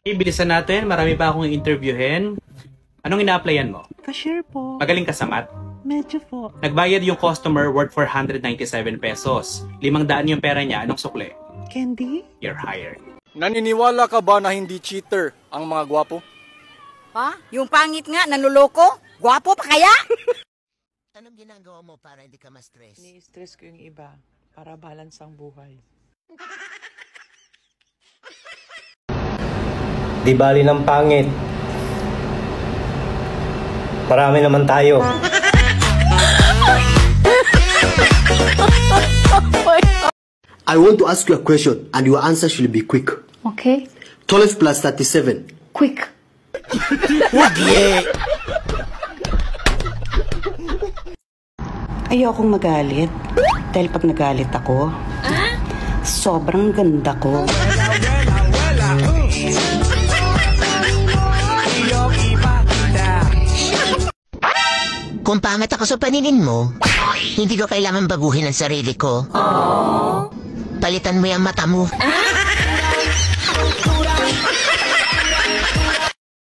Bilisan natin, marami pa akong interviewin. Anong ina-applyan mo? Cashier po. Magaling ka sa math? Medyo po. Nagbayad yung customer worth 497 pesos. 500 yung pera niya. Anong sukle? Candy? You're hired. Naniniwala ka ba na hindi cheater ang mga gwapo? Ha? Yung pangit nga, nanuloko? Gwapo pa kaya? Anong ginagawa mo para hindi ka ma-stress? Ni-stress ko yung iba para balance ang buhay. Di bali ng pangit. Marami naman tayo. I want to ask you a question and your answer should be quick. Okay. 12 plus 37. Quick. Ayokong magalit. Dahil pag nagalit ako, sobrang ganda ko. Kung pangit ako sa paningin mo, hindi ko kailangan baguhin ang sarili ko. Palitan mo yung mata mo.